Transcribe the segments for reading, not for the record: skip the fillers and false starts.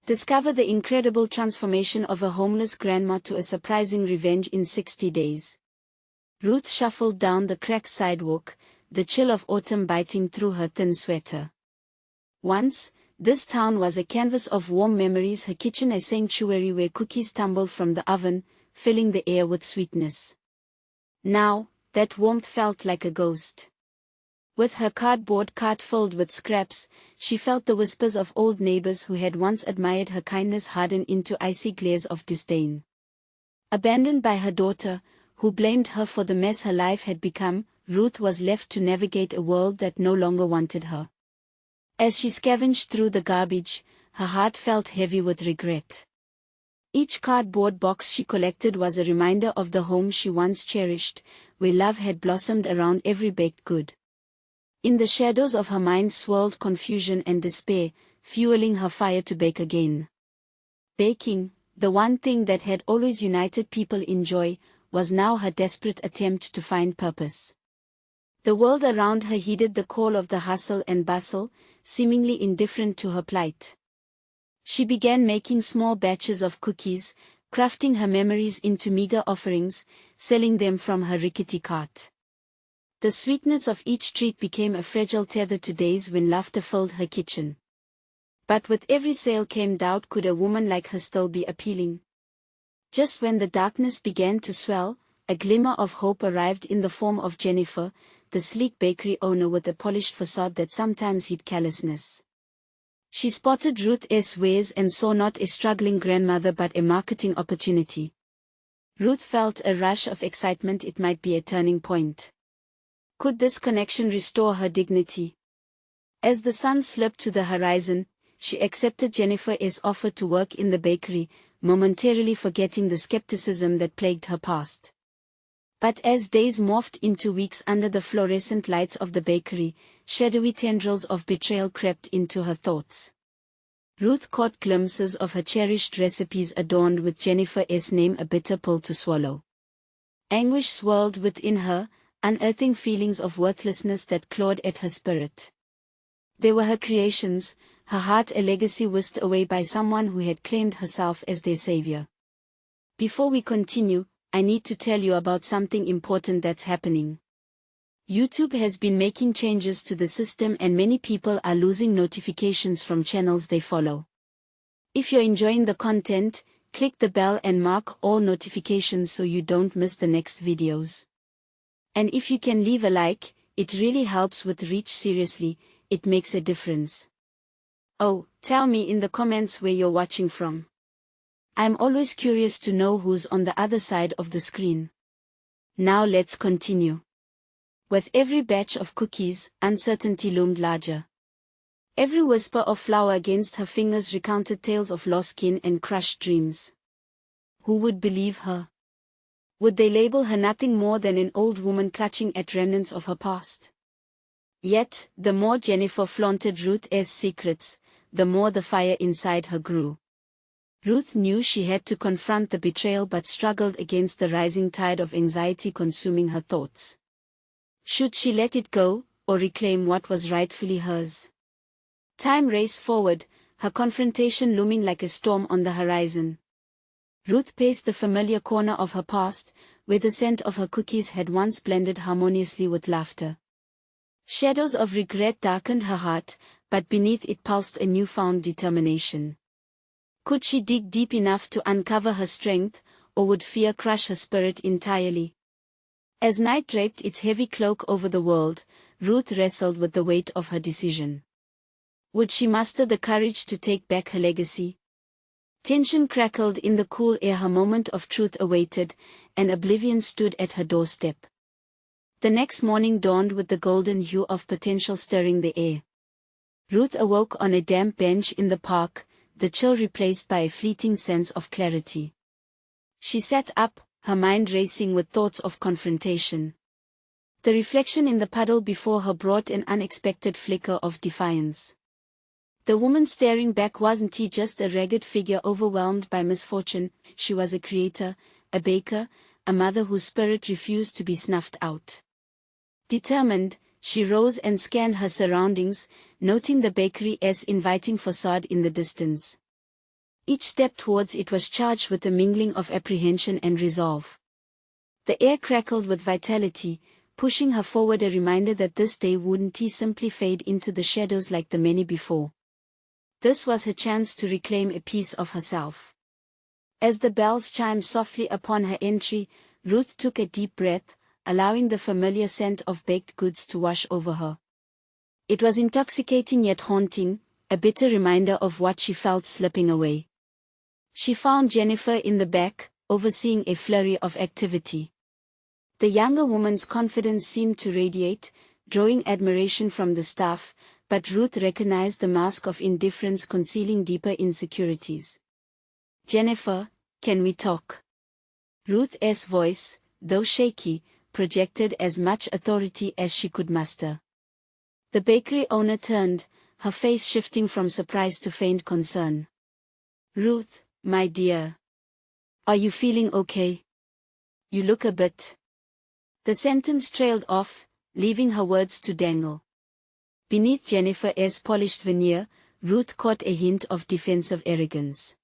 Discover the incredible transformation of a homeless grandma to a surprising revenge in 60 days. Ruth shuffled down the cracked sidewalk, the chill of autumn biting through her thin sweater. Once, this town was a canvas of warm memories, her kitchen a sanctuary where cookies tumbled from the oven, filling the air with sweetness. Now, that warmth felt like a ghost. With her cardboard cart filled with scraps, she felt the whispers of old neighbors who had once admired her kindness harden into icy glares of disdain. Abandoned by her daughter, who blamed her for the mess her life had become, Ruth was left to navigate a world that no longer wanted her. As she scavenged through the garbage, her heart felt heavy with regret. Each cardboard box she collected was a reminder of the home she once cherished, where love had blossomed around every baked good. In the shadows of her mind swirled confusion and despair, fueling her fire to bake again. Baking, the one thing that had always united people in joy, was now her desperate attempt to find purpose. The world around her heeded the call of the hustle and bustle, seemingly indifferent to her plight. She began making small batches of cookies, crafting her memories into meager offerings, selling them from her rickety cart. The sweetness of each treat became a fragile tether to days when laughter filled her kitchen. But with every sale came doubt: could a woman like her still be appealing? Just when the darkness began to swell, a glimmer of hope arrived in the form of Jennifer, the sleek bakery owner with a polished facade that sometimes hid callousness. She spotted Ruth's wares and saw not a struggling grandmother but a marketing opportunity. Ruth felt a rush of excitement. It might be a turning point. Could this connection restore her dignity? As the sun slipped to the horizon, she accepted Jennifer's offer to work in the bakery, momentarily forgetting the skepticism that plagued her past. But as days morphed into weeks under the fluorescent lights of the bakery, shadowy tendrils of betrayal crept into her thoughts. Ruth caught glimpses of her cherished recipes adorned with Jennifer's name, a bitter pill to swallow. Anguish swirled within her, unearthing feelings of worthlessness that clawed at her spirit. They were her creations, her heart a legacy whisked away by someone who had claimed herself as their savior. Before we continue, I need to tell you about something important that's happening. YouTube has been making changes to the system and many people are losing notifications from channels they follow. If you're enjoying the content, click the bell and mark all notifications so you don't miss the next videos. And if you can leave a like, it really helps with reach. Seriously, it makes a difference. Oh, tell me in the comments where you're watching from. I'm always curious to know who's on the other side of the screen. Now let's continue. With every batch of cookies, uncertainty loomed larger. Every whisper of flour against her fingers recounted tales of lost skin and crushed dreams. Who would believe her? Would they label her nothing more than an old woman clutching at remnants of her past? Yet, the more Jennifer flaunted Ruth's secrets, the more the fire inside her grew. Ruth knew she had to confront the betrayal but struggled against the rising tide of anxiety consuming her thoughts. Should she let it go, or reclaim what was rightfully hers? Time raced forward, her confrontation looming like a storm on the horizon. Ruth paced the familiar corner of her past, where the scent of her cookies had once blended harmoniously with laughter. Shadows of regret darkened her heart, but beneath it pulsed a newfound determination. Could she dig deep enough to uncover her strength, or would fear crush her spirit entirely? As night draped its heavy cloak over the world, Ruth wrestled with the weight of her decision. Would she muster the courage to take back her legacy? Tension crackled in the cool air. Her moment of truth awaited, and oblivion stood at her doorstep. The next morning dawned with the golden hue of potential stirring the air. Ruth awoke on a damp bench in the park, the chill replaced by a fleeting sense of clarity. She sat up, her mind racing with thoughts of confrontation. The reflection in the puddle before her brought an unexpected flicker of defiance. The woman staring back wasn't just a ragged figure overwhelmed by misfortune, she was a creator, a baker, a mother whose spirit refused to be snuffed out. Determined, she rose and scanned her surroundings, noting the bakery's inviting facade in the distance. Each step towards it was charged with a mingling of apprehension and resolve. The air crackled with vitality, pushing her forward, a reminder that this day wouldn't simply fade into the shadows like the many before. This was her chance to reclaim a piece of herself. As the bells chimed softly upon her entry, Ruth took a deep breath, allowing the familiar scent of baked goods to wash over her. It was intoxicating yet haunting, a bitter reminder of what she felt slipping away. She found Jennifer in the back, overseeing a flurry of activity. The younger woman's confidence seemed to radiate, drawing admiration from the staff, but Ruth recognized the mask of indifference concealing deeper insecurities. "Jennifer, can we talk?" Ruth's voice, though shaky, projected as much authority as she could muster. The bakery owner turned, her face shifting from surprise to faint concern. "Ruth, my dear. Are you feeling okay? You look a bit..." The sentence trailed off, leaving her words to dangle. Beneath Jennifer's polished veneer, Ruth caught a hint of defensive arrogance.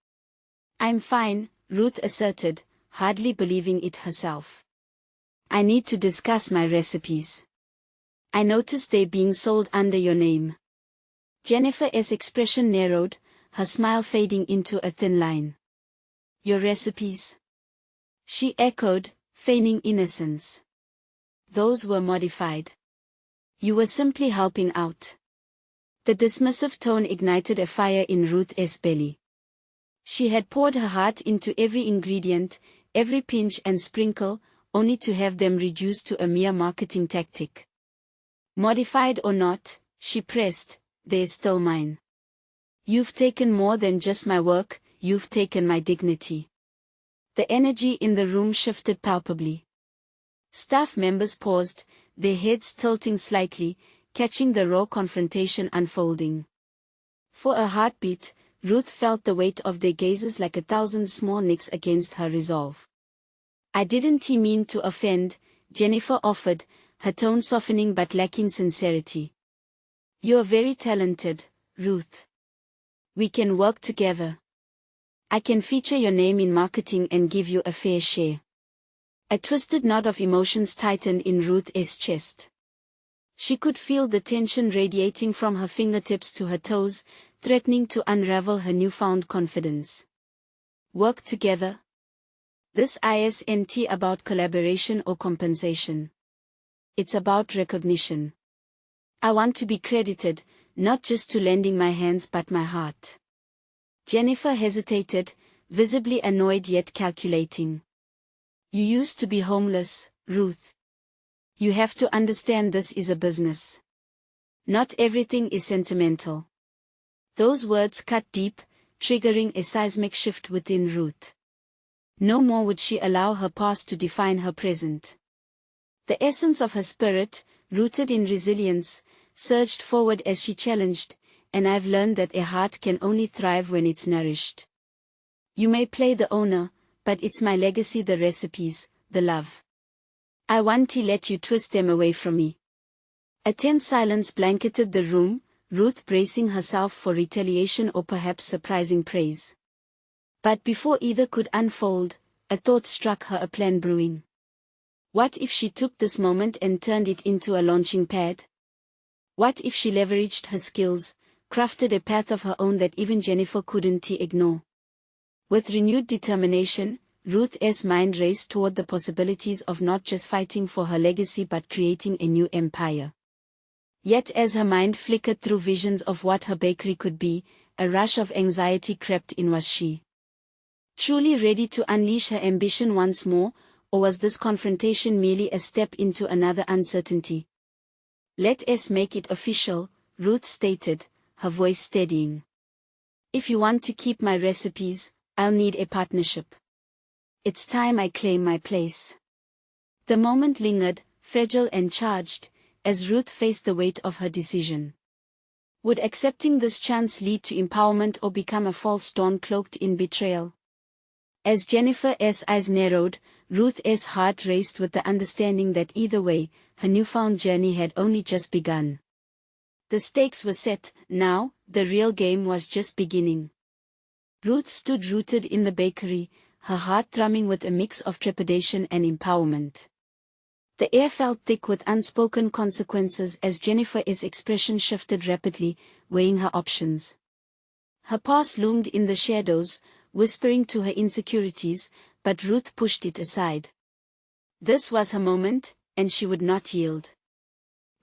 "I'm fine," Ruth asserted, hardly believing it herself. "I need to discuss my recipes. I noticed they're being sold under your name." Jennifer's expression narrowed, her smile fading into a thin line. "Your recipes?" she echoed, feigning innocence. "Those were modified. You were simply helping out." The dismissive tone ignited a fire in Ruth's belly. She had poured her heart into every ingredient, every pinch and sprinkle, only to have them reduced to a mere marketing tactic. "Modified or not," she pressed, "they're still mine. You've taken more than just my work, you've taken my dignity." The energy in the room shifted palpably. Staff members paused, their heads tilting slightly, catching the raw confrontation unfolding. For a heartbeat, Ruth felt the weight of their gazes like 1,000 small nicks against her resolve. "I didn't mean to offend," Jennifer offered, her tone softening but lacking sincerity. "You're very talented, Ruth. We can work together. I can feature your name in marketing and give you a fair share." A twisted knot of emotions tightened in Ruth's chest. She could feel the tension radiating from her fingertips to her toes, threatening to unravel her newfound confidence. Work together? This isn't about collaboration or compensation. It's about recognition. I want to be credited, not just to lending my hands but my heart. Jennifer hesitated, visibly annoyed yet calculating. "You used to be homeless, Ruth. You have to understand this is a business. Not everything is sentimental." Those words cut deep, triggering a seismic shift within Ruth. No more would she allow her past to define her present. The essence of her spirit, rooted in resilience, surged forward as she challenged, "And I've learned that a heart can only thrive when it's nourished. You may play the owner, but it's my legacy, the recipes, the love. I won't let you twist them away from me." A tense silence blanketed the room, Ruth bracing herself for retaliation or perhaps surprising praise. But before either could unfold, a thought struck her, a plan brewing. What if she took this moment and turned it into a launching pad? What if she leveraged her skills, crafted a path of her own that even Jennifer couldn't ignore? With renewed determination, Ruth's mind raced toward the possibilities of not just fighting for her legacy but creating a new empire. Yet as her mind flickered through visions of what her bakery could be, a rush of anxiety crept in. Was she truly ready to unleash her ambition once more, or was this confrontation merely a step into another uncertainty? "Let us make it official," Ruth stated, her voice steadying. "If you want to keep my recipes, I'll need a partnership. It's time I claim my place." The moment lingered, fragile and charged, as Ruth faced the weight of her decision. Would accepting this chance lead to empowerment or become a false dawn cloaked in betrayal? As Jennifer's eyes narrowed, Ruth's heart raced with the understanding that either way, her newfound journey had only just begun. The stakes were set, now, the real game was just beginning. Ruth stood rooted in the bakery, her heart thrumming with a mix of trepidation and empowerment. The air felt thick with unspoken consequences as Jennifer's expression shifted rapidly, weighing her options. Her past loomed in the shadows, whispering to her insecurities, but Ruth pushed it aside. This was her moment, and she would not yield.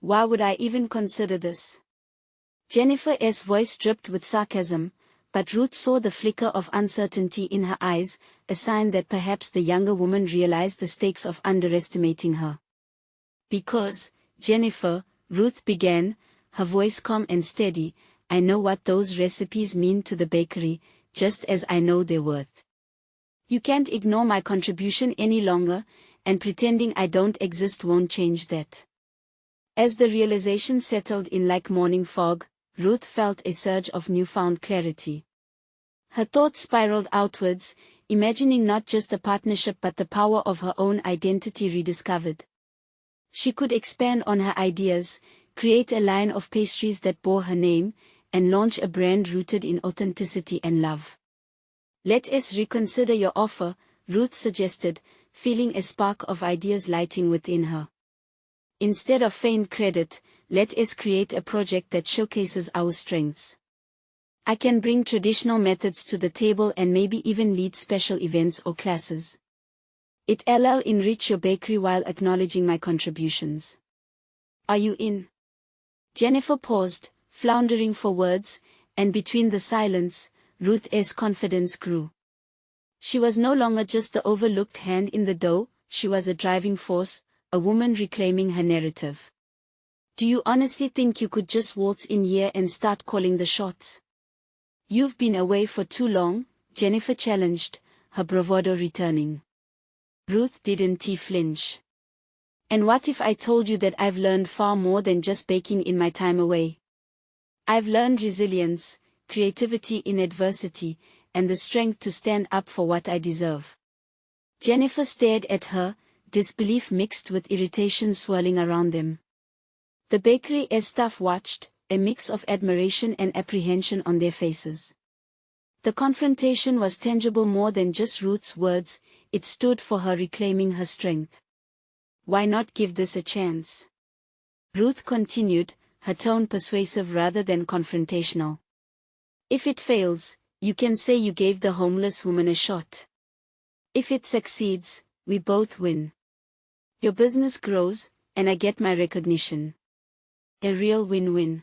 Why would I even consider this? Jennifer's voice dripped with sarcasm, but Ruth saw the flicker of uncertainty in her eyes, a sign that perhaps the younger woman realized the stakes of underestimating her. Because, Jennifer, Ruth began, her voice calm and steady, I know what those recipes mean to the bakery, just as I know their worth. You can't ignore my contribution any longer, and pretending I don't exist won't change that. As the realization settled in like morning fog, Ruth felt a surge of newfound clarity. Her thoughts spiraled outwards, imagining not just the partnership but the power of her own identity rediscovered. She could expand on her ideas, create a line of pastries that bore her name, and launch a brand rooted in authenticity and love. Let us reconsider your offer, Ruth suggested, feeling a spark of ideas lighting within her. Instead of feigned credit, let us create a project that showcases our strengths. I can bring traditional methods to the table and maybe even lead special events or classes. It'll enrich your bakery while acknowledging my contributions. Are you in? Jennifer paused, floundering for words, and between the silence, Ruth's confidence grew. She was no longer just the overlooked hand in the dough, she was a driving force, a woman reclaiming her narrative. Do you honestly think you could just waltz in here and start calling the shots? You've been away for too long, Jennifer challenged, her bravado returning. Ruth didn't flinch. And what if I told you that I've learned far more than just baking in my time away? I've learned resilience, creativity in adversity, and the strength to stand up for what I deserve. Jennifer stared at her, disbelief mixed with irritation swirling around them. The bakery's staff watched, a mix of admiration and apprehension on their faces. The confrontation was tangible more than just Ruth's words, it stood for her reclaiming her strength. Why not give this a chance? Ruth continued, her tone persuasive rather than confrontational. If it fails, you can say you gave the homeless woman a shot. If it succeeds, we both win. Your business grows, and I get my recognition. A real win-win.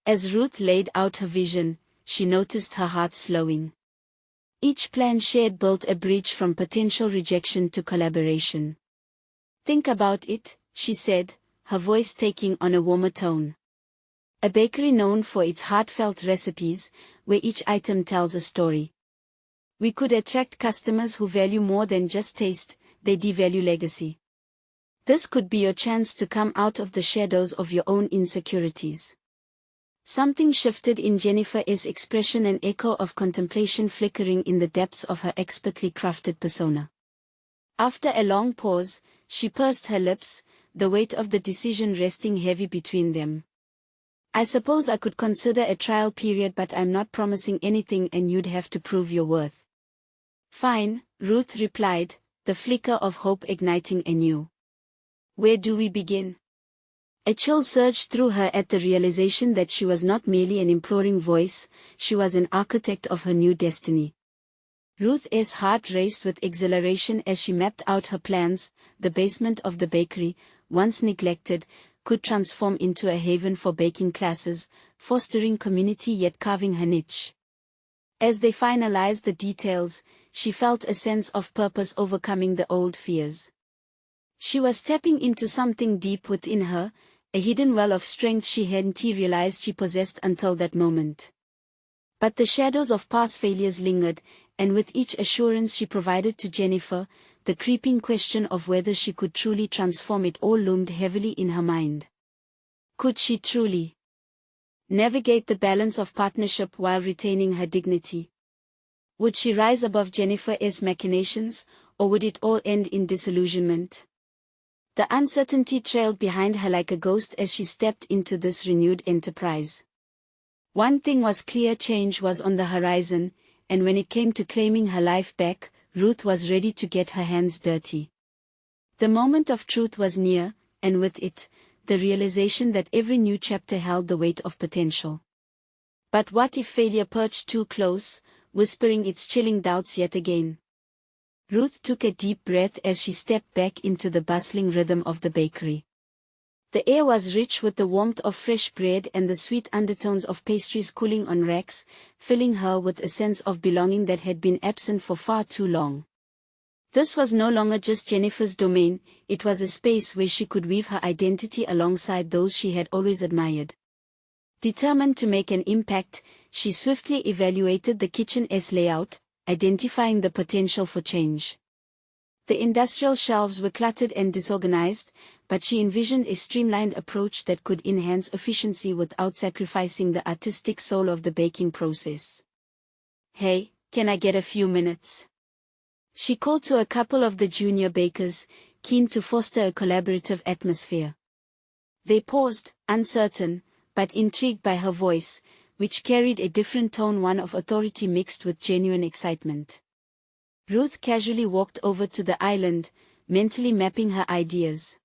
As Ruth laid out her vision, she noticed her heart slowing. Each plan shared built a bridge from potential rejection to collaboration. Think about it, she said, her voice taking on a warmer tone. A bakery known for its heartfelt recipes, where each item tells a story. We could attract customers who value more than just taste, they devalue legacy. This could be your chance to come out of the shadows of your own insecurities. Something shifted in Jennifer's expression, an echo of contemplation flickering in the depths of her expertly crafted persona. After a long pause, she pursed her lips, the weight of the decision resting heavy between them. I suppose I could consider a trial period, but I'm not promising anything and you'd have to prove your worth. Fine, Ruth replied, the flicker of hope igniting anew. Where do we begin? A chill surged through her at the realization that she was not merely an imploring voice, she was an architect of her new destiny. Ruth's heart raced with exhilaration as she mapped out her plans. The basement of the bakery, once neglected, could transform into a haven for baking classes, fostering community yet carving her niche. As they finalized the details, she felt a sense of purpose overcoming the old fears. She was tapping into something deep within her, a hidden well of strength she hadn't realized she possessed until that moment. But the shadows of past failures lingered, and with each assurance she provided to Jennifer, the creeping question of whether she could truly transform it all loomed heavily in her mind. Could she truly navigate the balance of partnership while retaining her dignity? Would she rise above Jennifer's machinations, or would it all end in disillusionment? The uncertainty trailed behind her like a ghost as she stepped into this renewed enterprise. One thing was clear: change was on the horizon, and when it came to claiming her life back, Ruth was ready to get her hands dirty. The moment of truth was near, and with it, the realization that every new chapter held the weight of potential. But what if failure perched too close, whispering its chilling doubts yet again? Ruth took a deep breath as she stepped back into the bustling rhythm of the bakery. The air was rich with the warmth of fresh bread and the sweet undertones of pastries cooling on racks, filling her with a sense of belonging that had been absent for far too long. This was no longer just Jennifer's domain, it was a space where she could weave her identity alongside those she had always admired. Determined to make an impact, she swiftly evaluated the kitchen's layout, identifying the potential for change. The industrial shelves were cluttered and disorganized, but she envisioned a streamlined approach that could enhance efficiency without sacrificing the artistic soul of the baking process. "Hey, can I get a few minutes?" she called to a couple of the junior bakers, keen to foster a collaborative atmosphere. They paused, uncertain, but intrigued by her voice, which carried a different tone, one of authority mixed with genuine excitement. Ruth casually walked over to the island, mentally mapping her ideas.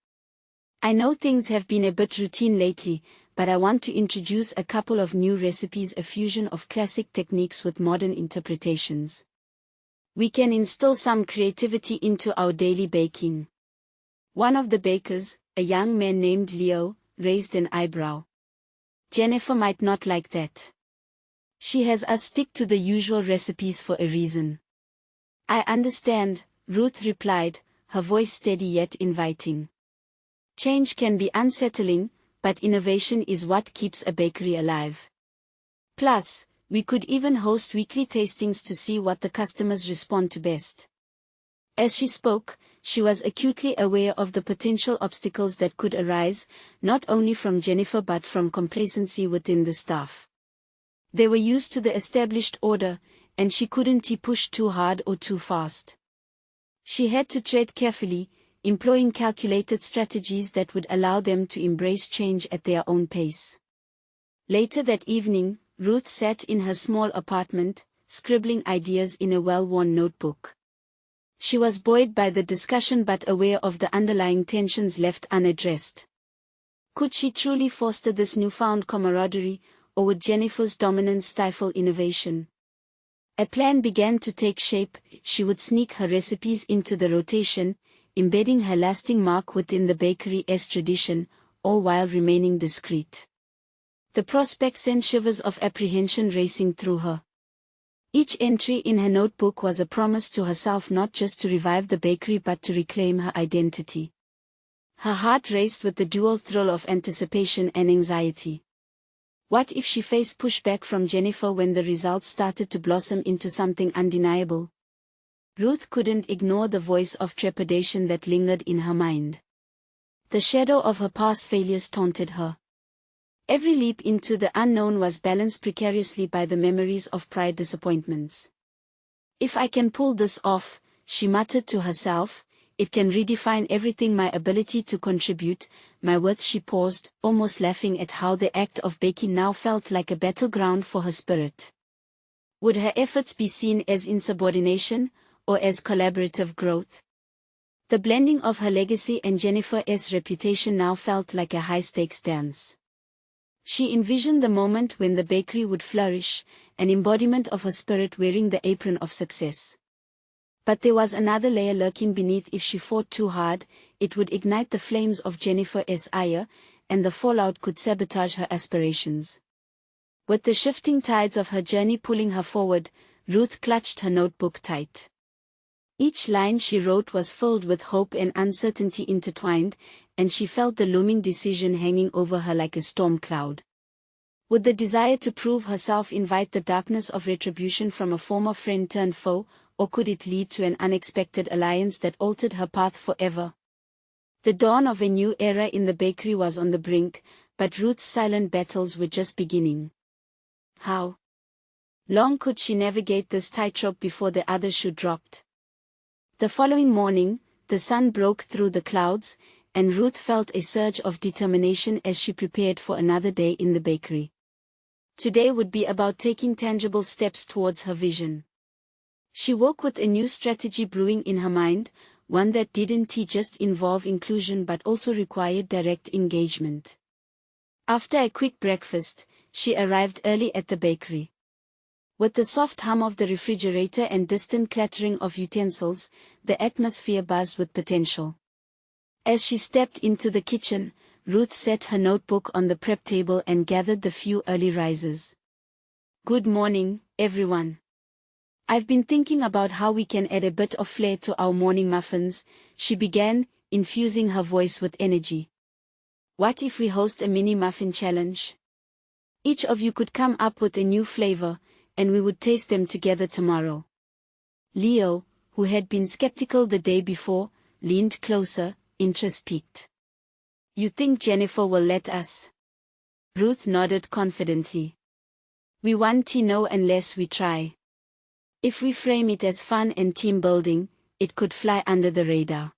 "I know things have been a bit routine lately, but I want to introduce a couple of new recipes, a fusion of classic techniques with modern interpretations. We can instill some creativity into our daily baking." One of the bakers, a young man named Leo, raised an eyebrow. "Jennifer might not like that. She has us stick to the usual recipes for a reason." "I understand," Ruth replied, her voice steady yet inviting. "Change can be unsettling, but innovation is what keeps a bakery alive. Plus, we could even host weekly tastings to see what the customers respond to best." As she spoke, she was acutely aware of the potential obstacles that could arise, not only from Jennifer but from complacency within the staff. They were used to the established order, and she couldn't push too hard or too fast. She had to tread carefully, employing calculated strategies that would allow them to embrace change at their own pace. Later that evening, Ruth sat in her small apartment, scribbling ideas in a well-worn notebook. She was buoyed by the discussion but aware of the underlying tensions left unaddressed. Could she truly foster this newfound camaraderie, or would Jennifer's dominance stifle innovation? A plan began to take shape. She would sneak her recipes into the rotation, embedding her lasting mark within the bakery's tradition, all while remaining discreet. The prospect sent shivers of apprehension racing through her. Each entry in her notebook was a promise to herself not just to revive the bakery but to reclaim her identity. Her heart raced with the dual thrill of anticipation and anxiety. What if she faced pushback from Jennifer when the results started to blossom into something undeniable? Ruth couldn't ignore the voice of trepidation that lingered in her mind. The shadow of her past failures taunted her. Every leap into the unknown was balanced precariously by the memories of prior disappointments. "If I can pull this off," she muttered to herself, "it can redefine everything, my ability to contribute, my worth." She paused, almost laughing at how the act of baking now felt like a battleground for her spirit. Would her efforts be seen as insubordination, or as collaborative growth? The blending of her legacy and Jennifer's reputation now felt like a high-stakes dance. She envisioned the moment when the bakery would flourish, an embodiment of her spirit wearing the apron of success. But there was another layer lurking beneath. If she fought too hard, it would ignite the flames of Jennifer's ire, and the fallout could sabotage her aspirations. With the shifting tides of her journey pulling her forward, Ruth clutched her notebook tight. Each line she wrote was filled with hope and uncertainty intertwined, and she felt the looming decision hanging over her like a storm cloud. Would the desire to prove herself invite the darkness of retribution from a former friend turned foe, or could it lead to an unexpected alliance that altered her path forever? The dawn of a new era in the bakery was on the brink, but Ruth's silent battles were just beginning. How long could she navigate this tightrope before the other shoe dropped? The following morning, the sun broke through the clouds, and Ruth felt a surge of determination as she prepared for another day in the bakery. Today would be about taking tangible steps towards her vision. She woke with a new strategy brewing in her mind, one that didn't just involve inclusion but also required direct engagement. After a quick breakfast, she arrived early at the bakery. With the soft hum of the refrigerator and distant clattering of utensils, the atmosphere buzzed with potential. As she stepped into the kitchen, Ruth set her notebook on the prep table and gathered the few early risers. "Good morning, everyone. I've been thinking about how we can add a bit of flair to our morning muffins," she began, infusing her voice with energy. "What if we host a mini muffin challenge? Each of you could come up with a new flavor, and we would taste them together tomorrow." Leo, who had been skeptical the day before, leaned closer, interest piqued. "You think Jennifer will let us?" Ruth nodded confidently. "We won't know unless we try. If we frame it as fun and team building, it could fly under the radar."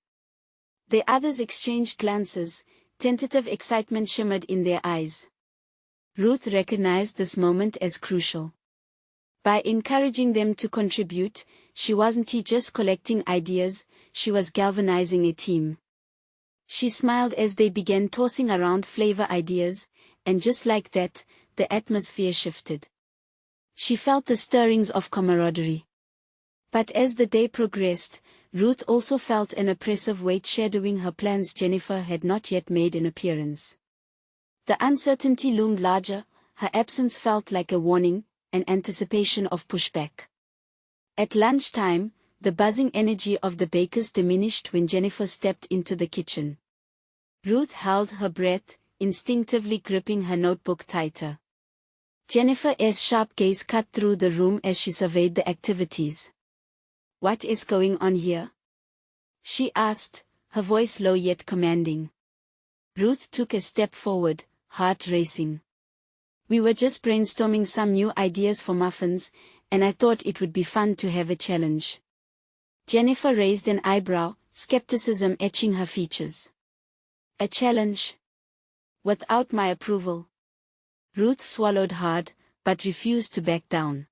The others exchanged glances, tentative excitement shimmered in their eyes. Ruth recognized this moment as crucial. By encouraging them to contribute, she wasn't just collecting ideas, she was galvanizing a team. She smiled as they began tossing around flavor ideas, and just like that, the atmosphere shifted. She felt the stirrings of camaraderie. But as the day progressed, Ruth also felt an oppressive weight shadowing her plans. Jennifer had not yet made an appearance. The uncertainty loomed larger, her absence felt like a warning, an anticipation of pushback. At lunchtime, the buzzing energy of the bakers diminished when Jennifer stepped into the kitchen. Ruth held her breath, instinctively gripping her notebook tighter. Jennifer's sharp gaze cut through the room as she surveyed the activities. "What is going on here?" she asked, her voice low yet commanding. Ruth took a step forward, heart racing. "We were just brainstorming some new ideas for muffins, and I thought it would be fun to have a challenge." Jennifer raised an eyebrow, skepticism etching her features. "A challenge? Without my approval?" Ruth swallowed hard, but refused to back down.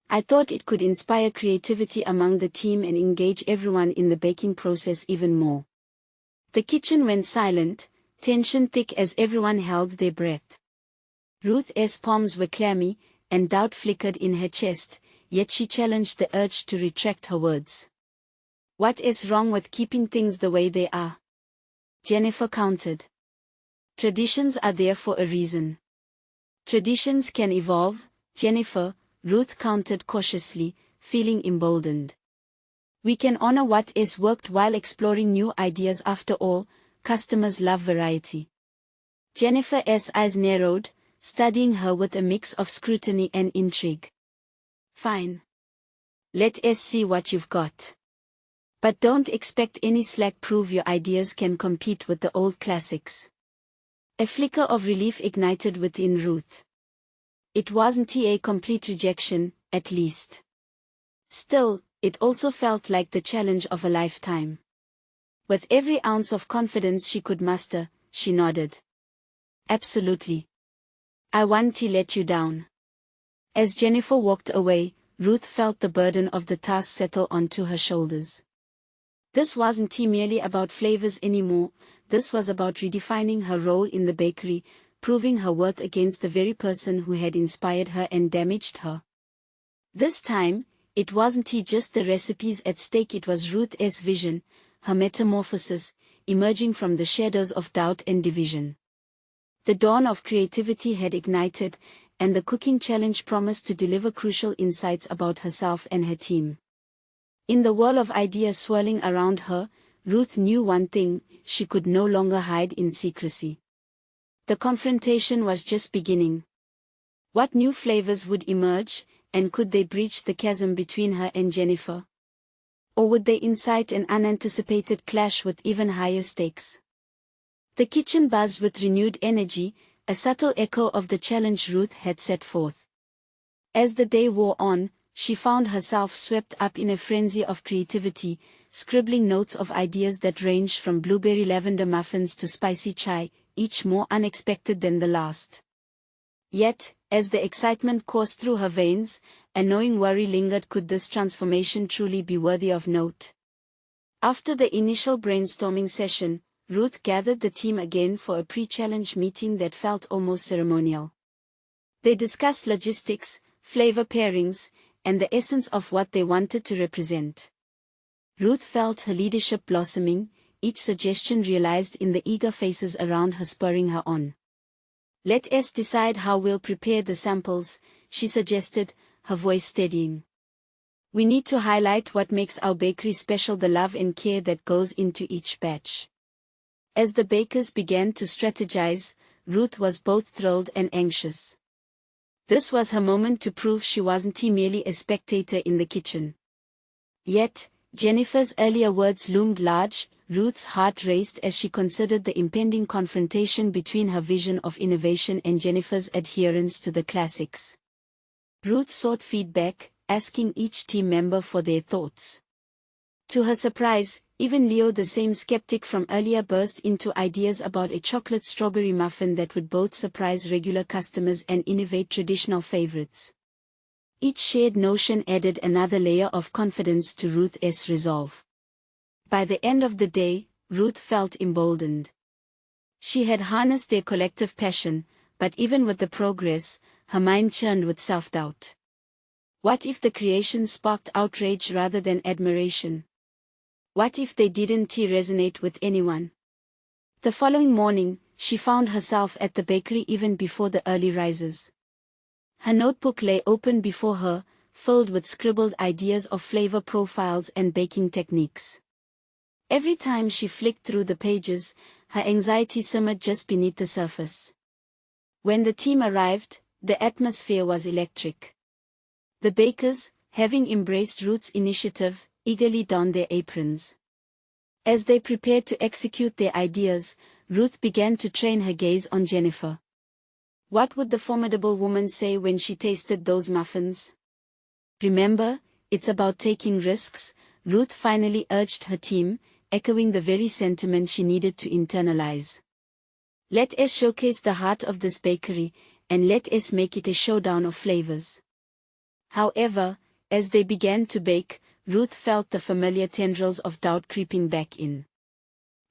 "I thought it could inspire creativity among the team and engage everyone in the baking process even more." The kitchen went silent, tension thick as everyone held their breath. Ruth's palms were clammy, and doubt flickered in her chest, yet she challenged the urge to retract her words. "What is wrong with keeping things the way they are?" Jennifer countered. "Traditions are there for a reason." "Traditions can evolve, Jennifer," Ruth countered cautiously, feeling emboldened. "We can honor what is worked while exploring new ideas. After all, customers love variety." Jennifer's eyes narrowed, studying her with a mix of scrutiny and intrigue. "Fine. Let us see what you've got. But don't expect any slack. Prove your ideas can compete with the old classics." A flicker of relief ignited within Ruth. It wasn't a complete rejection, at least. Still, it also felt like the challenge of a lifetime. With every ounce of confidence she could muster, she nodded. "Absolutely. I won't let you down." As Jennifer walked away, Ruth felt the burden of the task settle onto her shoulders. This wasn't merely about flavors anymore, this was about redefining her role in the bakery, proving her worth against the very person who had inspired her and damaged her. This time, it wasn't just the recipes at stake, it was Ruth's vision, her metamorphosis, emerging from the shadows of doubt and division. The dawn of creativity had ignited, and the cooking challenge promised to deliver crucial insights about herself and her team. In the whirl of ideas swirling around her, Ruth knew one thing: she could no longer hide in secrecy. The confrontation was just beginning. What new flavors would emerge, and could they breach the chasm between her and Jennifer? Or would they incite an unanticipated clash with even higher stakes? The kitchen buzzed with renewed energy, a subtle echo of the challenge Ruth had set forth. As the day wore on, she found herself swept up in a frenzy of creativity, scribbling notes of ideas that ranged from blueberry lavender muffins to spicy chai, each more unexpected than the last. Yet, As the excitement coursed through her veins, a knowing worry lingered: could this transformation truly be worthy of note? After the initial brainstorming session, Ruth gathered the team again for a pre-challenge meeting that felt almost ceremonial. They discussed logistics, flavor pairings, and the essence of what they wanted to represent. Ruth felt her leadership blossoming, each suggestion realized in the eager faces around her spurring her on. "Let us decide how we'll prepare the samples," she suggested, her voice steadying. "We need to highlight what makes our bakery special, the love and care that goes into each batch." As the bakers began to strategize, Ruth was both thrilled and anxious. This was her moment to prove she wasn't merely a spectator in the kitchen. Yet, Jennifer's earlier words loomed large. Ruth's heart raced as she considered the impending confrontation between her vision of innovation and Jennifer's adherence to the classics. Ruth sought feedback, asking each team member for their thoughts. To her surprise, even Leo, the same skeptic from earlier, burst into ideas about a chocolate strawberry muffin that would both surprise regular customers and innovate traditional favorites. Each shared notion added another layer of confidence to Ruth's resolve. By the end of the day, Ruth felt emboldened. She had harnessed their collective passion, but even with the progress, her mind churned with self-doubt. What if the creation sparked outrage rather than admiration? What if they didn't resonate with anyone? The following morning, she found herself at the bakery even before the early risers. Her notebook lay open before her, filled with scribbled ideas of flavor profiles and baking techniques. Every time she flicked through the pages, her anxiety simmered just beneath the surface. When the team arrived, the atmosphere was electric. The bakers, having embraced Ruth's initiative, eagerly donned their aprons. As they prepared to execute their ideas, Ruth began to train her gaze on Jennifer. What would the formidable woman say when she tasted those muffins? "Remember, it's about taking risks," Ruth finally urged her team, echoing the very sentiment she needed to internalize. "Let us showcase the heart of this bakery, and let us make it a showdown of flavors." However, as they began to bake, Ruth felt the familiar tendrils of doubt creeping back in.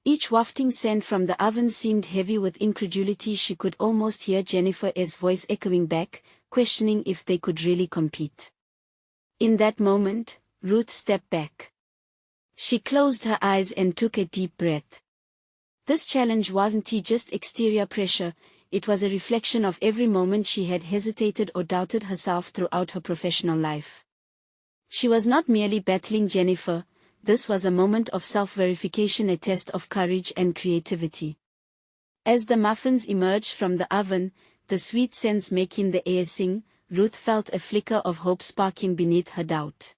Each wafting scent from the oven seemed heavy with incredulity. She could almost hear Jennifer's voice echoing back, questioning if they could really compete. In that moment, Ruth stepped back. She closed her eyes and took a deep breath. This challenge wasn't just exterior pressure, it was a reflection of every moment she had hesitated or doubted herself throughout her professional life. She was not merely battling Jennifer, this was a moment of self-verification, a test of courage and creativity. As the muffins emerged from the oven, the sweet scents making the air sing, Ruth felt a flicker of hope sparking beneath her doubt.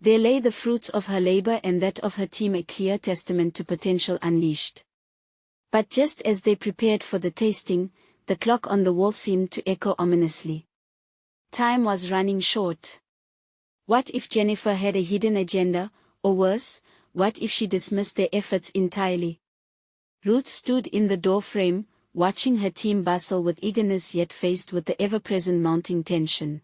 There lay the fruits of her labor and that of her team, a clear testament to potential unleashed. But just as they prepared for the tasting, the clock on the wall seemed to echo ominously. Time was running short. What if Jennifer had a hidden agenda, or worse, what if she dismissed their efforts entirely? Ruth stood in the doorframe, watching her team bustle with eagerness yet faced with the ever-present mounting tension.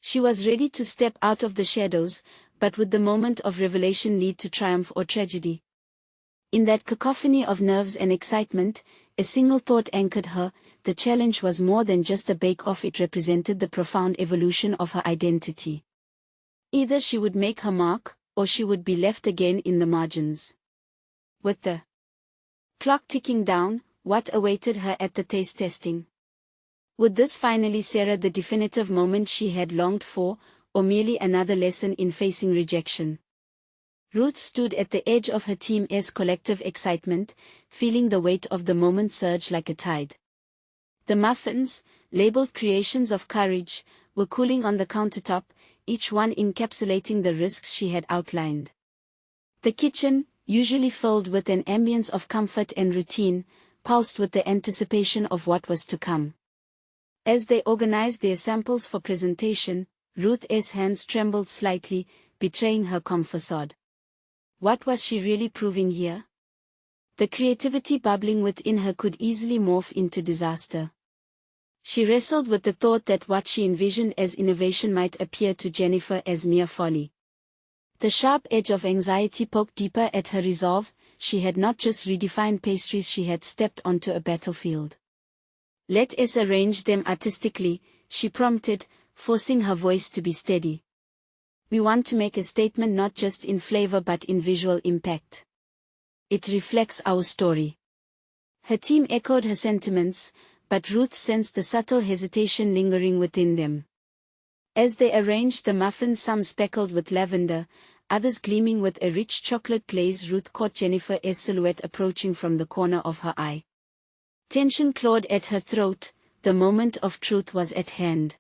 She was ready to step out of the shadows, but would the moment of revelation lead to triumph or tragedy? In that cacophony of nerves and excitement, a single thought anchored her: the challenge was more than just a bake-off, it represented the profound evolution of her identity. Either she would make her mark, or she would be left again in the margins. With the clock ticking down, what awaited her at the taste testing? Would this finally serve the definitive moment she had longed for, or merely another lesson in facing rejection? Ruth stood at the edge of her team's collective excitement, feeling the weight of the moment surge like a tide. The muffins, labeled creations of courage, were cooling on the countertop, each one encapsulating the risks she had outlined. The kitchen, usually filled with an ambience of comfort and routine, pulsed with the anticipation of what was to come. As they organized their samples for presentation, Ruth's hands trembled slightly, betraying her calm facade. What was she really proving here? The creativity bubbling within her could easily morph into disaster. She wrestled with the thought that what she envisioned as innovation might appear to Jennifer as mere folly. The sharp edge of anxiety poked deeper at her resolve. She had not just redefined pastries, she had stepped onto a battlefield. "Let us arrange them artistically," she prompted, forcing her voice to be steady. "We want to make a statement not just in flavor but in visual impact. It reflects our story." Her team echoed her sentiments, but Ruth sensed the subtle hesitation lingering within them. As they arranged the muffins, some speckled with lavender, others gleaming with a rich chocolate glaze, Ruth caught Jennifer's silhouette approaching from the corner of her eye. Tension clawed at her throat. The moment of truth was at hand.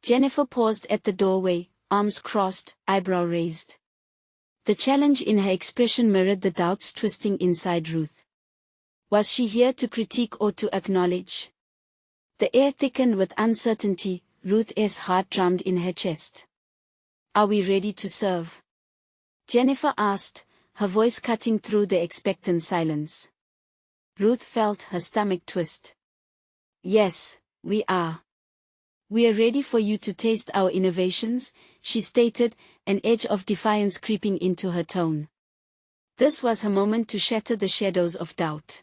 Jennifer paused at the doorway, arms crossed, eyebrow raised. The challenge in her expression mirrored the doubts twisting inside Ruth. Was she here to critique or to acknowledge? The air thickened with uncertainty. Ruth's heart drummed in her chest. "Are we ready to serve?" Jennifer asked, her voice cutting through the expectant silence. Ruth felt her stomach twist. "Yes, we are. We are ready for you to taste our innovations," she stated, an edge of defiance creeping into her tone. This was her moment to shatter the shadows of doubt.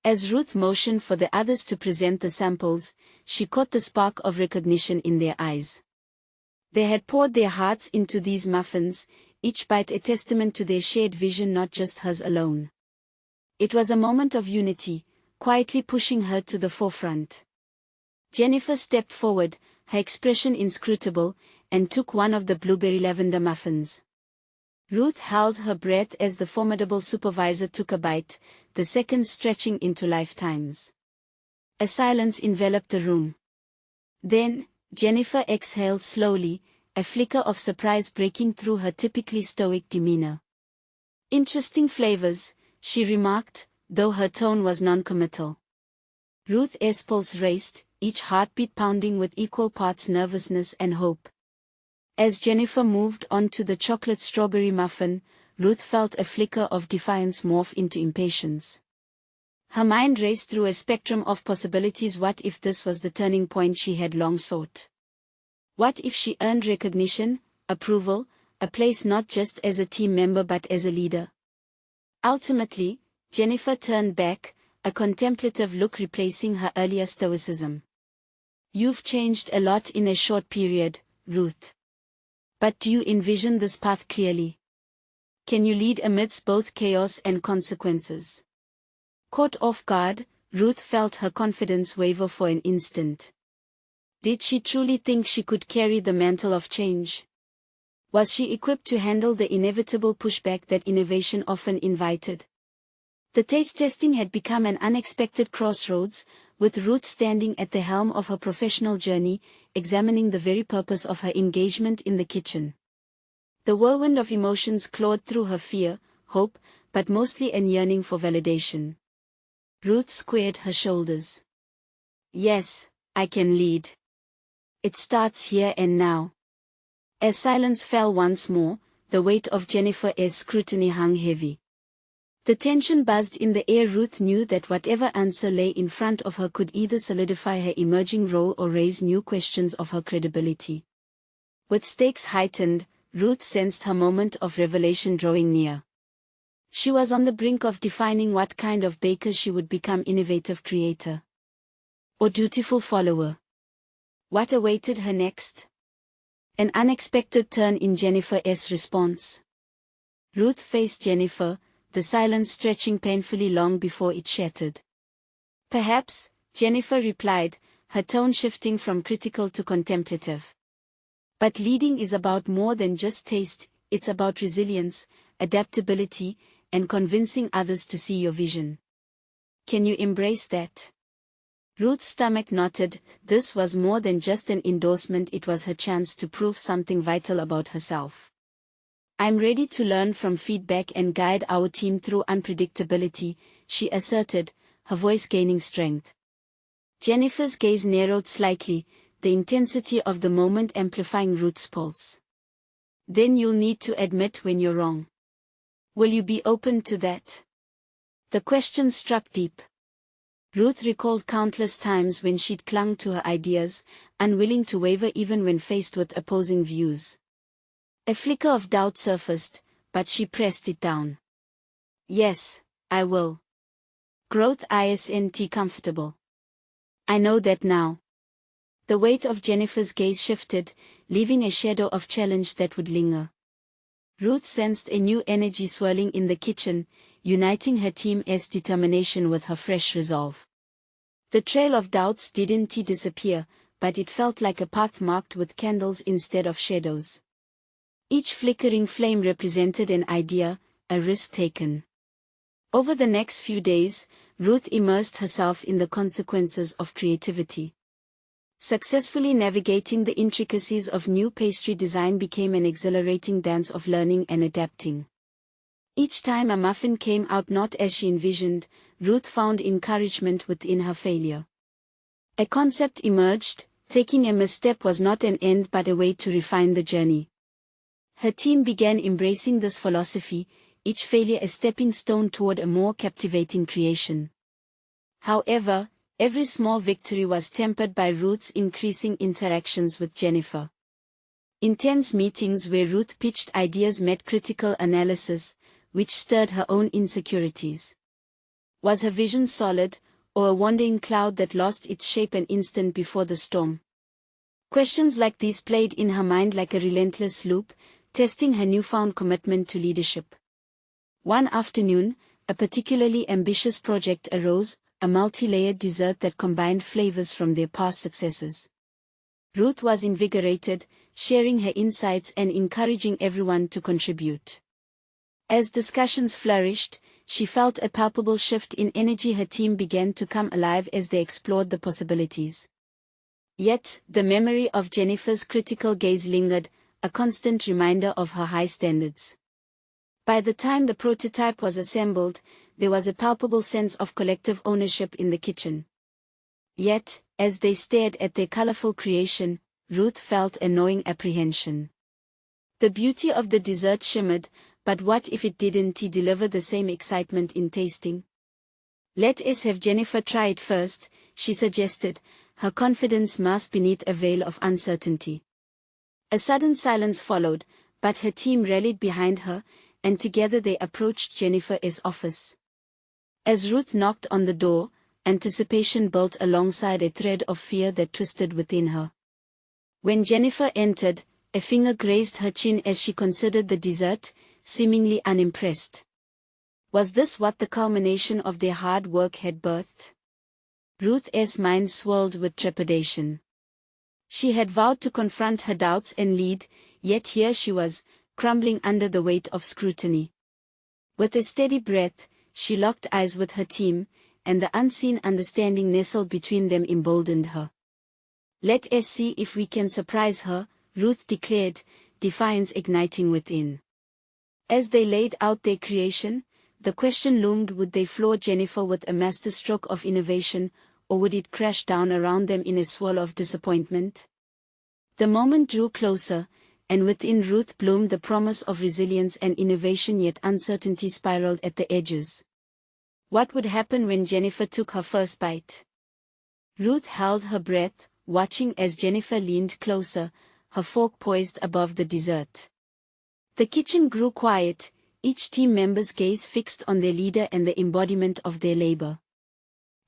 As Ruth motioned for the others to present the samples, she caught the spark of recognition in their eyes. They had poured their hearts into these muffins, each bite a testament to their shared vision, not just hers alone. It was a moment of unity, quietly pushing her to the forefront. Jennifer stepped forward, her expression inscrutable, and took one of the blueberry lavender muffins. Ruth held her breath as the formidable supervisor took a bite, the seconds stretching into lifetimes. A silence enveloped the room. Then, Jennifer exhaled slowly, a flicker of surprise breaking through her typically stoic demeanor. "Interesting flavors," she remarked, though her tone was non-committal. Ruth's pulse raced, each heartbeat pounding with equal parts nervousness and hope. As Jennifer moved on to the chocolate strawberry muffin, Ruth felt a flicker of defiance morph into impatience. Her mind raced through a spectrum of possibilities. What if this was the turning point she had long sought? What if she earned recognition, approval, a place not just as a team member but as a leader? Ultimately, Jennifer turned back, a contemplative look replacing her earlier stoicism. "You've changed a lot in a short period, Ruth. But do you envision this path clearly? Can you lead amidst both chaos and consequences?" Caught off guard, Ruth felt her confidence waver for an instant. Did she truly think she could carry the mantle of change? Was she equipped to handle the inevitable pushback that innovation often invited? The taste testing had become an unexpected crossroads, with Ruth standing at the helm of her professional journey, examining the very purpose of her engagement in the kitchen. The whirlwind of emotions clawed through her: fear, hope, but mostly an yearning for validation. Ruth squared her shoulders. "Yes, I can lead. It starts here and now." As silence fell once more, the weight of Jennifer's scrutiny hung heavy. The tension buzzed in the air. Ruth knew that whatever answer lay in front of her could either solidify her emerging role or raise new questions of her credibility. With stakes heightened, Ruth sensed her moment of revelation drawing near. She was on the brink of defining what kind of baker she would become: innovative creator or dutiful follower. What awaited her next? An unexpected turn in Jennifer's response. Ruth faced Jennifer, the silence stretching painfully long before it shattered. "Perhaps," Jennifer replied, her tone shifting from critical to contemplative. "But leading is about more than just taste, it's about resilience, adaptability, and convincing others to see your vision. Can you embrace that?" Ruth's stomach knotted. This was more than just an endorsement, it was her chance to prove something vital about herself. "I'm ready to learn from feedback and guide our team through unpredictability," she asserted, her voice gaining strength. Jennifer's gaze narrowed slightly, the intensity of the moment amplifying Ruth's pulse. "Then you'll need to admit when you're wrong. Will you be open to that?" The question struck deep. Ruth recalled countless times when she'd clung to her ideas, unwilling to waver even when faced with opposing views. A flicker of doubt surfaced, but she pressed it down. Yes, I will. Growth isn't comfortable. I know that now. The weight of Jennifer's gaze shifted, leaving a shadow of challenge that would linger. Ruth sensed a new energy swirling in the kitchen, uniting her team's determination with her fresh resolve. The trail of doubts didn't disappear, but it felt like a path marked with candles instead of shadows. Each flickering flame represented an idea, a risk taken. Over the next few days, Ruth immersed herself in the consequences of creativity. Successfully navigating the intricacies of new pastry design became an exhilarating dance of learning and adapting. Each time a muffin came out not as she envisioned, Ruth found encouragement within her failure. A concept emerged: taking a misstep was not an end but a way to refine the journey. Her team began embracing this philosophy, each failure a stepping stone toward a more captivating creation. However, every small victory was tempered by Ruth's increasing interactions with Jennifer. Intense meetings where Ruth pitched ideas met critical analysis, which stirred her own insecurities. Was her vision solid, or a wandering cloud that lost its shape an instant before the storm? Questions like these played in her mind like a relentless loop, testing her newfound commitment to leadership. One afternoon, a particularly ambitious project arose, a multi-layered dessert that combined flavors from their past successes. Ruth was invigorated, sharing her insights and encouraging everyone to contribute. As discussions flourished, she felt a palpable shift in energy. Her team began to come alive as they explored the possibilities. Yet, the memory of Jennifer's critical gaze lingered, a constant reminder of her high standards. By the time the prototype was assembled, there was a palpable sense of collective ownership in the kitchen. Yet, as they stared at their colorful creation, Ruth felt a gnawing apprehension. The beauty of the dessert shimmered, but what if it didn't deliver the same excitement in tasting? Let us have Jennifer try it first, she suggested, her confidence masked beneath a veil of uncertainty. A sudden silence followed, but her team rallied behind her, and together they approached Jennifer's office. As Ruth knocked on the door, anticipation built alongside a thread of fear that twisted within her. When Jennifer entered, a finger grazed her chin as she considered the dessert, seemingly unimpressed. Was this what the culmination of their hard work had birthed? Ruth's mind swirled with trepidation. She had vowed to confront her doubts and lead, yet here she was, crumbling under the weight of scrutiny. With a steady breath, she locked eyes with her team, and the unseen understanding nestled between them emboldened her. Let us see if we can surprise her, Ruth declared, defiance igniting within. As they laid out their creation, the question loomed: would they floor Jennifer with a masterstroke of innovation, or would it crash down around them in a swirl of disappointment? The moment drew closer, and within Ruth bloomed the promise of resilience and innovation, yet uncertainty spiraled at the edges. What would happen when Jennifer took her first bite? Ruth held her breath, watching as Jennifer leaned closer, her fork poised above the dessert. The kitchen grew quiet, each team member's gaze fixed on their leader and the embodiment of their labor.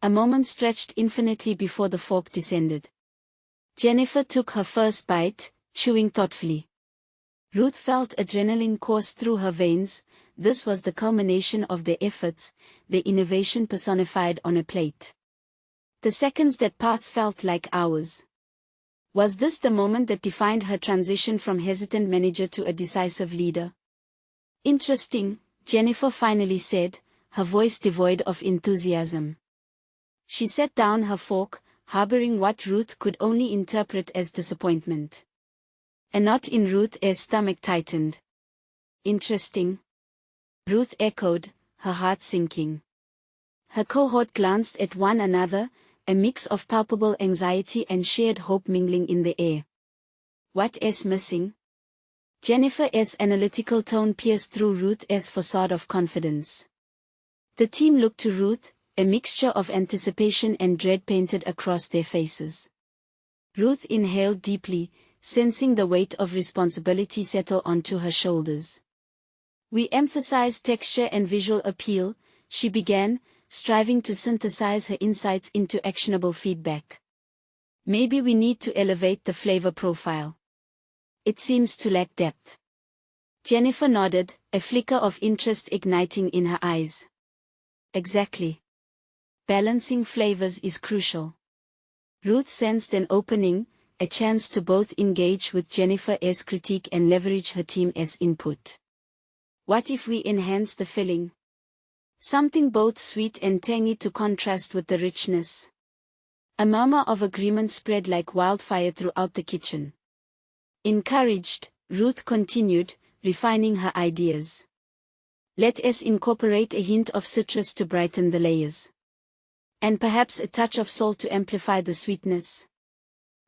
A moment stretched infinitely before the fork descended. Jennifer took her first bite, chewing thoughtfully. Ruth felt adrenaline course through her veins. This was the culmination of their efforts, their innovation personified on a plate. The seconds that passed felt like hours. Was this the moment that defined her transition from hesitant manager to a decisive leader? Interesting, Jennifer finally said, her voice devoid of enthusiasm. She set down her fork, harboring what Ruth could only interpret as disappointment. A knot in Ruth's stomach tightened. Interesting, Ruth echoed, her heart sinking. Her cohort glanced at one another, a mix of palpable anxiety and shared hope mingling in the air. What is missing? Jennifer's analytical tone pierced through Ruth's facade of confidence. The team looked to Ruth, a mixture of anticipation and dread painted across their faces. Ruth inhaled deeply, sensing the weight of responsibility settle onto her shoulders. "We emphasize texture and visual appeal," she began, striving to synthesize her insights into actionable feedback. "Maybe we need to elevate the flavor profile. It seems to lack depth." Jennifer nodded, a flicker of interest igniting in her eyes. "Exactly. Balancing flavors is crucial." Ruth sensed an opening, a chance to both engage with Jennifer's critique and leverage her team's input. "What if we enhance the filling? Something both sweet and tangy to contrast with the richness." A murmur of agreement spread like wildfire throughout the kitchen. Encouraged, Ruth continued, refining her ideas. "Let us incorporate a hint of citrus to brighten the layers. And perhaps a touch of salt to amplify the sweetness."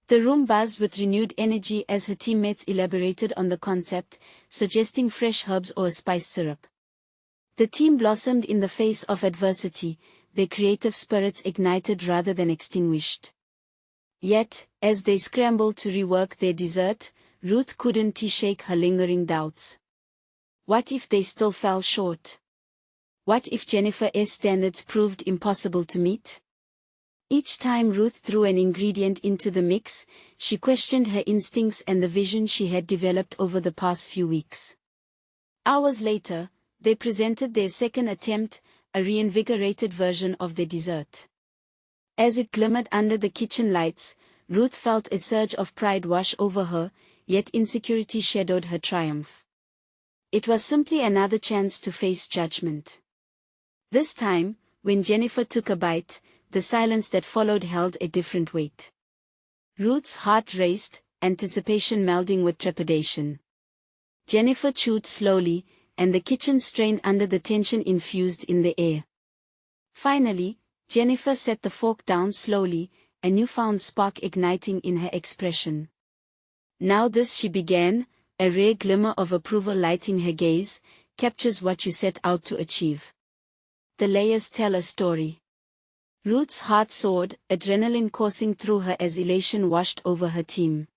The room buzzed with renewed energy as her teammates elaborated on the concept, suggesting fresh herbs or a spiced syrup. The team blossomed in the face of adversity, their creative spirits ignited rather than extinguished. Yet, as they scrambled to rework their dessert, Ruth couldn't shake her lingering doubts. What if they still fell short? What if Jennifer's standards proved impossible to meet? Each time Ruth threw an ingredient into the mix, she questioned her instincts and the vision she had developed over the past few weeks. Hours later, they presented their second attempt, a reinvigorated version of their dessert. As it glimmered under the kitchen lights, Ruth felt a surge of pride wash over her, yet insecurity shadowed her triumph. It was simply another chance to face judgment. This time, when Jennifer took a bite, the silence that followed held a different weight. Ruth's heart raced, anticipation melding with trepidation. Jennifer chewed slowly, and the kitchen strained under the tension infused in the air. Finally, Jennifer set the fork down slowly, a newfound spark igniting in her expression. "Now this," she began, a rare glimmer of approval lighting her gaze, "captures what you set out to achieve. The layers tell a story." Ruth's heart soared, adrenaline coursing through her as elation washed over her team.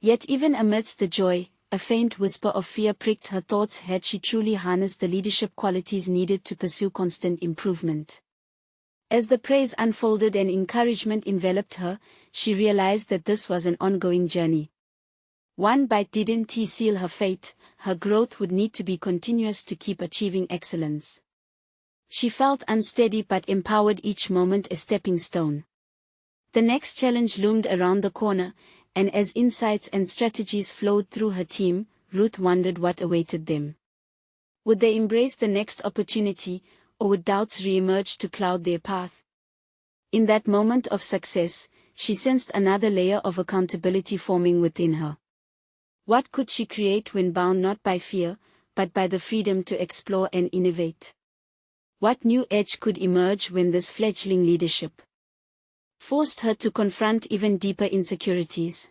Yet even amidst the joy, a faint whisper of fear pricked her thoughts. Had she truly harnessed the leadership qualities needed to pursue constant improvement? As the praise unfolded and encouragement enveloped her, she realized that this was an ongoing journey. One bite didn't seal her fate, her growth would need to be continuous to keep achieving excellence. She felt unsteady but empowered, each moment a stepping stone. The next challenge loomed around the corner, and as insights and strategies flowed through her team, Ruth wondered what awaited them. Would they embrace the next opportunity, or would doubts re-emerge to cloud their path? In that moment of success, she sensed another layer of accountability forming within her. What could she create when bound not by fear, but by the freedom to explore and innovate? What new edge could emerge when this fledgling leadership forced her to confront even deeper insecurities?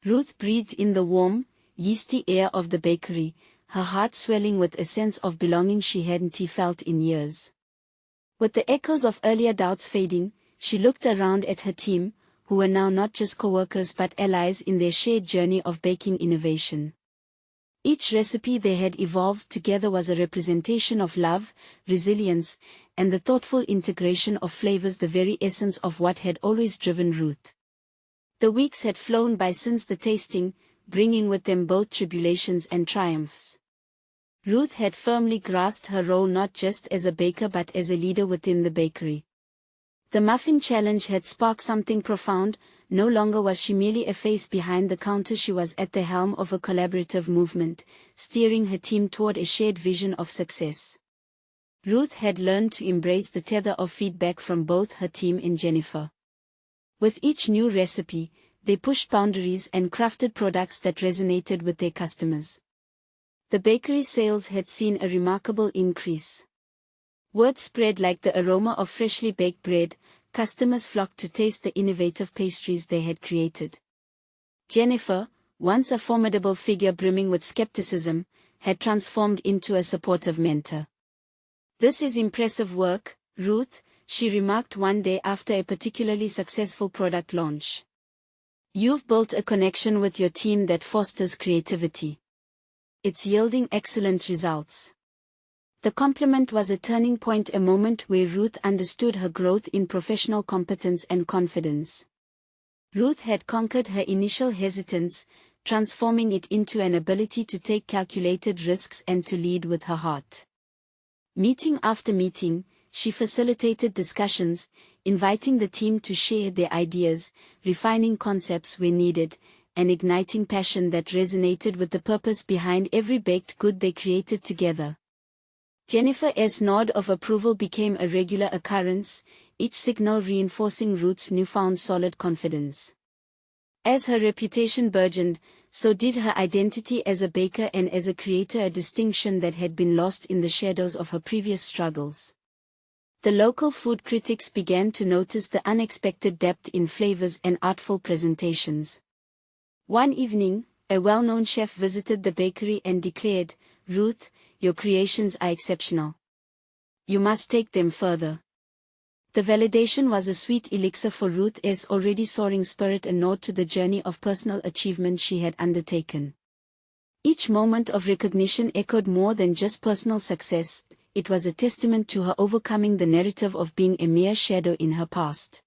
Ruth breathed in the warm, yeasty air of the bakery, her heart swelling with a sense of belonging she hadn't felt in years. With the echoes of earlier doubts fading, she looked around at her team, who were now not just co-workers but allies in their shared journey of baking innovation. Each recipe they had evolved together was a representation of love, resilience, and the thoughtful integration of flavors, the very essence of what had always driven Ruth. The weeks had flown by since the tasting, bringing with them both tribulations and triumphs. Ruth had firmly grasped her role not just as a baker but as a leader within the bakery. The muffin challenge had sparked something profound. No longer was she merely a face behind the counter, she was at the helm of a collaborative movement, steering her team toward a shared vision of success. Ruth had learned to embrace the tether of feedback from both her team and Jennifer. With each new recipe, they pushed boundaries and crafted products that resonated with their customers. The bakery's sales had seen a remarkable increase. Word spread like the aroma of freshly baked bread. Customers flocked to taste the innovative pastries they had created. Jennifer, once a formidable figure brimming with skepticism, had transformed into a supportive mentor. "This is impressive work," Ruth," she remarked one day after a particularly successful product launch. "You've built a connection with your team that fosters creativity. It's yielding excellent results." The compliment was a turning point, a moment where Ruth understood her growth in professional competence and confidence. Ruth had conquered her initial hesitance, transforming it into an ability to take calculated risks and to lead with her heart. Meeting after meeting, she facilitated discussions, inviting the team to share their ideas, refining concepts where needed, and igniting passion that resonated with the purpose behind every baked good they created together. Jennifer's nod of approval became a regular occurrence, each signal reinforcing Ruth's newfound solid confidence. As her reputation burgeoned, so did her identity as a baker and as a creator, a distinction that had been lost in the shadows of her previous struggles. The local food critics began to notice the unexpected depth in flavors and artful presentations. One evening, a well-known chef visited the bakery and declared, "Ruth, your creations are exceptional. You must take them further." The validation was a sweet elixir for Ruth's already soaring spirit, a nod to the journey of personal achievement she had undertaken. Each moment of recognition echoed more than just personal success, it was a testament to her overcoming the narrative of being a mere shadow in her past.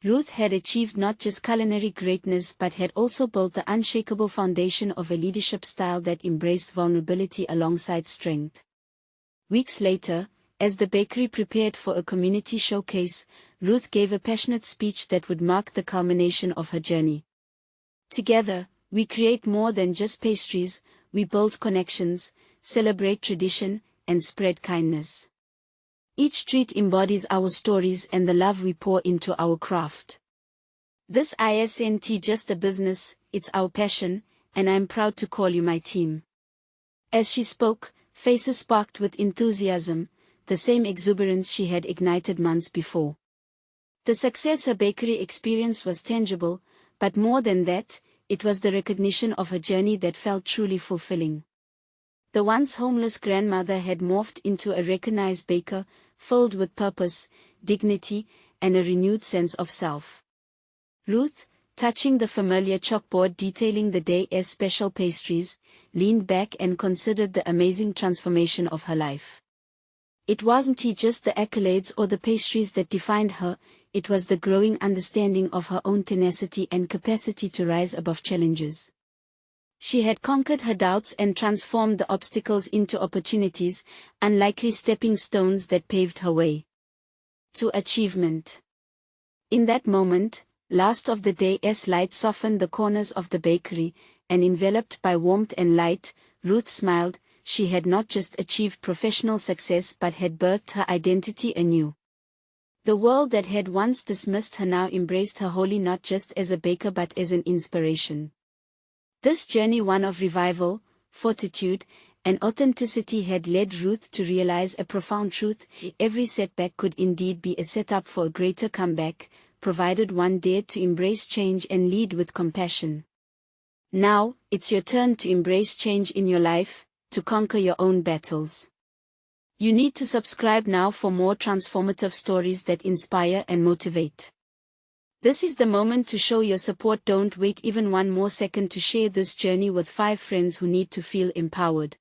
Ruth had achieved not just culinary greatness but had also built the unshakable foundation of a leadership style that embraced vulnerability alongside strength. Weeks later, as the bakery prepared for a community showcase, Ruth gave a passionate speech that would mark the culmination of her journey. "Together, we create more than just pastries, we build connections, celebrate tradition, and spread kindness. Each treat embodies our stories and the love we pour into our craft. This isn't just a business, it's our passion, and I'm proud to call you my team." As she spoke, faces sparked with enthusiasm, the same exuberance she had ignited months before. The success her bakery experienced was tangible, but more than that, it was the recognition of a journey that felt truly fulfilling. The once homeless grandmother had morphed into a recognized baker, filled with purpose, dignity, and a renewed sense of self. Ruth, touching the familiar chalkboard detailing the day's special pastries, leaned back and considered the amazing transformation of her life. It wasn't just the accolades or the pastries that defined her, it was the growing understanding of her own tenacity and capacity to rise above challenges. She had conquered her doubts and transformed the obstacles into opportunities, unlikely stepping stones that paved her way to achievement. In that moment, last of the day's light softened the corners of the bakery, and enveloped by warmth and light, Ruth smiled. She had not just achieved professional success but had birthed her identity anew. The world that had once dismissed her now embraced her wholly, not just as a baker but as an inspiration. This journey, one of revival, fortitude, and authenticity, had led Ruth to realize a profound truth: every setback could indeed be a setup for a greater comeback, provided one dared to embrace change and lead with compassion. Now, it's your turn to embrace change in your life, to conquer your own battles. You need to subscribe now for more transformative stories that inspire and motivate. This is the moment to show your support. Don't wait even one more second to share this journey with 5 friends who need to feel empowered.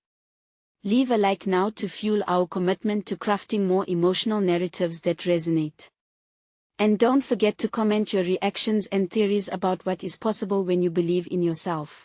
Leave a like now to fuel our commitment to crafting more emotional narratives that resonate. And don't forget to comment your reactions and theories about what is possible when you believe in yourself.